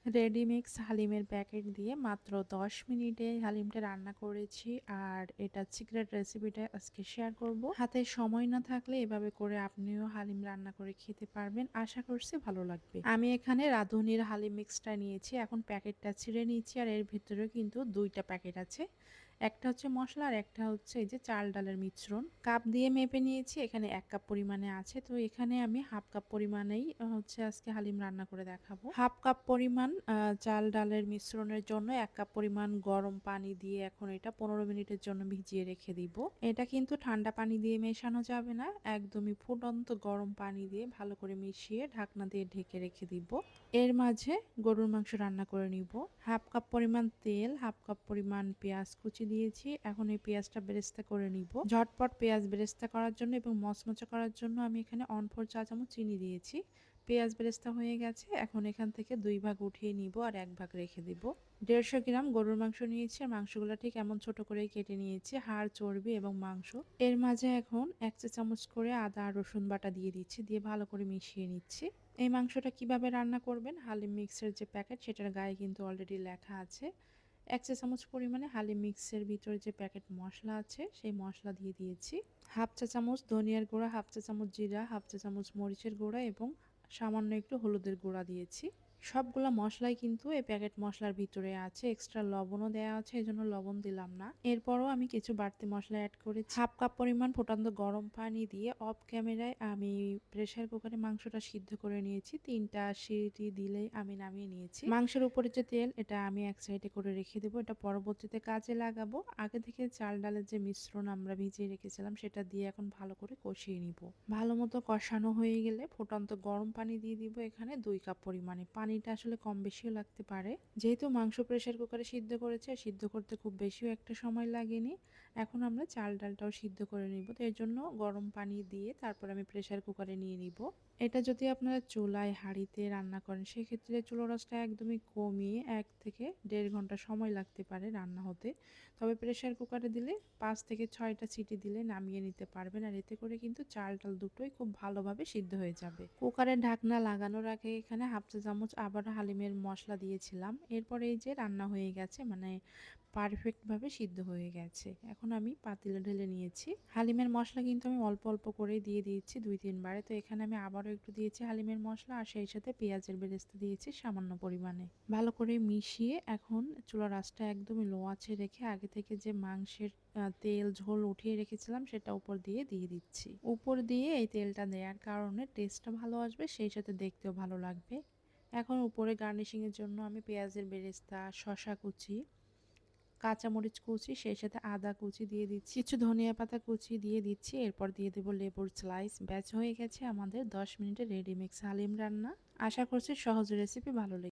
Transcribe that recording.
Ready mix হালিমের packet দিয়ে মাত্র 10 মিনিটে হালিমটা রান্না করেছি। আর এটা সিক্রেট রেসিপিটা আজকে শেয়ার করব। হাতে সময় না থাকলে এভাবে করে আপনিও হালিম রান্না করে খেতে পারবেন, আশা করছি ভালো লাগবে। আমি এখানে রাঁধুনির হালিম মিক্সটা নিয়েছি, এখন প্যাকেটটা ছিঁড়ে নিচ্ছি। আর এর ভিতরেও কিন্তু দুইটা প্যাকেট আছে, একটা হচ্ছে মশলা আর একটা হচ্ছে এই যে চাল ডালের মিশ্রণ। কাপ দিয়ে মেপে নিয়েছি, এখানে 1 কাপ পরিমাণে আছে। তো এখানে আমি হাফ কাপ পরিমাণেই হচ্ছে আজকে হালিম রান্না করে দেখাবো। হাফ কাপ পরিমাণ চাল ডালের মিশ্রণের জন্য 1 কাপ পরিমাণ গরম পানি দিয়ে এখন এটা 15 মিনিটের জন্য ভিজিয়ে রেখে দিব। এটা কিন্তু ঠান্ডা পানি দিয়ে মেশানো যাবে না, একদমই ফুটন্ত গরম পানি দিয়ে ভালো করে মিশিয়ে ঢাকনা দিয়ে ঢেকে রেখে দিব। এর মাঝে গরুর মাংস রান্না করে নিব। হাফ কাপ পরিমাণ তেল, হাফ কাপ পরিমাণ পেঁয়াজ কুচি দিয়েছি। এখন এই পেঁয়াজটা বেরেস্তা করে নিব। ঝটপট পেঁয়াজ বেরেস্তা করার জন্য এবং মচমচে করার জন্য আমি এখানে 1/4 চা চামচ চিনি দিয়েছি। পেঁয়াজ বেরেস্তা হয়ে গেছে, এখন এখান থেকে 2 ভাগ উঠিয়ে নিব আর 1 ভাগ রেখে দিব। 150 গ্রাম গরুর মাংস নিয়েছি আর মাংসগুলো ঠিক এমন ছোট করে কেটে নিয়েছি, হাড়, চর্বি এবং মাংস। এর মাঝে এখন 1 চা চামচ করে আদা আর রসুন বাটা দিয়ে দিচ্ছি, দিয়ে ভালো করে মিশিয়ে নিচ্ছি। এই মাংসটা কিভাবে রান্না করবেন, হালিম মিক্সের যে প্যাকেট সেটার গায়ে কিন্তু অলরেডি লেখা আছে। 1 চা চামচ পরিমাণে হালিম মিক্সের ভিতরে যে প্যাকেট মশলা আছে সেই মশলা দিয়ে দিয়েছি। হাফ চা চামচ ধনিয়ার গুঁড়া, হাফ চা চামচ জিরা, হাফ চা চামচ মরিচের গুঁড়া এবং সামান্য একটু হলুদের গুঁড়া দিয়েছি। সবগুলা মশলাই কিন্তু এই প্যাকেট মশলার ভিতরে আছে, এক্সট্রা লবণও দেওয়া আছে, এই জন্য লবণ দিলাম না। এরপরও আমি কিছু বাড়তি মশলা অ্যাড করেছি। হাফ কাপ পরিমাণ ফুটান্ত গরম পানি দিয়ে অফ ক্যামেরায় আমি প্রেসার কুকারে মাংসটা সিদ্ধ করে নিয়েছি। 3টা সিটি দিলেই আমি নামিয়ে নিয়েছি। মাংসের উপরে যে তেল, এটা আমি এক সাইডে করে রেখে দেবো, এটা পরবর্তীতে কাজে লাগাবো। আগে থেকে চাল ডালের যে মিশ্রণ আমরা ভিজিয়ে রেখেছিলাম সেটা দিয়ে এখন ভালো করে কষিয়ে নিব। ভালো মতো কষানো হয়ে গেলে ফুটান্ত গরম পানি দিয়ে দিব এখানে 2 কাপ পরিমাণে। পানিটা আসলে কম বেশিও লাগতে পারে, যেহেতু মাংস প্রেসার কুকারে সিদ্ধ করেছে, সিদ্ধ করতে খুব বেশিও একটা সময় লাগেনি। এখন আমরা চাল ডালটাও সিদ্ধ করে নিব, তো এর জন্য গরম পানি দিয়ে তারপর আমি প্রেসার কুকারে নিয়ে নিব। এটা যদি আপনারা চুলায় হাঁড়িতে রান্না করেন সেক্ষেত্রে চুলার আঁচটা একদমই কমিয়ে 1 থেকে 1.5 ঘন্টা সময় লাগতে পারে রান্না হতে। তবে প্রেসার কুকারে দিলে 5 থেকে 6টা সিটি দিলে নামিয়ে নিতে পারবেন, আর এতে করে কিন্তু চাল ডাল দুটোই খুব ভালোভাবে সিদ্ধ হয়ে যাবে। কুকারের ঢাকনা লাগানোর আগে এখানে হাফ চা চামচ আবার হালিমের মশলা দিয়েছিলাম। এরপরে এই যে রান্না হয়ে গেছে, মানে পারফেক্টভাবে সিদ্ধ হয়ে গেছে। এখন আমি পাতিলে ঢেলে নিয়েছি। হালিমের মশলা কিন্তু আমি অল্প অল্প করেই দিয়ে দিয়েছি 2-3 বারে। তো এখানে আমি আবারও একটু দিয়েছি হালিমের মশলা আর সেই সাথে পেঁয়াজের বেরেস্তা দিয়েছি সামান্য পরিমাণে। ভালো করে মিশিয়ে এখন চুলার আঁচটা একদমই লো আঁচে রেখে আগে থেকে যে মাংসের তেল ঝোল উঠিয়ে রেখেছিলাম সেটা উপর দিয়ে দিচ্ছি। উপর দিয়ে এই তেলটা দেওয়ার কারণে টেস্টটা ভালো আসবে, সেই সাথে দেখতেও ভালো লাগবে। এখন উপরে গার্নিশিংয়ের জন্য আমি পেঁয়াজের বেরেস্তা, শসা কুচি, কাঁচামরিচ কুচি, সেই সাথে আদা কুচি দিয়ে দিচ্ছি, কিছু ধনিয়া পাতা কুচি দিয়ে দিচ্ছি। এরপর দিয়ে দেবো লেবুর স্লাইস। ব্যাচ হয়ে গেছে আমাদের 10 মিনিটের রেডি মিক্স হালিম রান্না। আশা করছি সহজ রেসিপি ভালো লেগে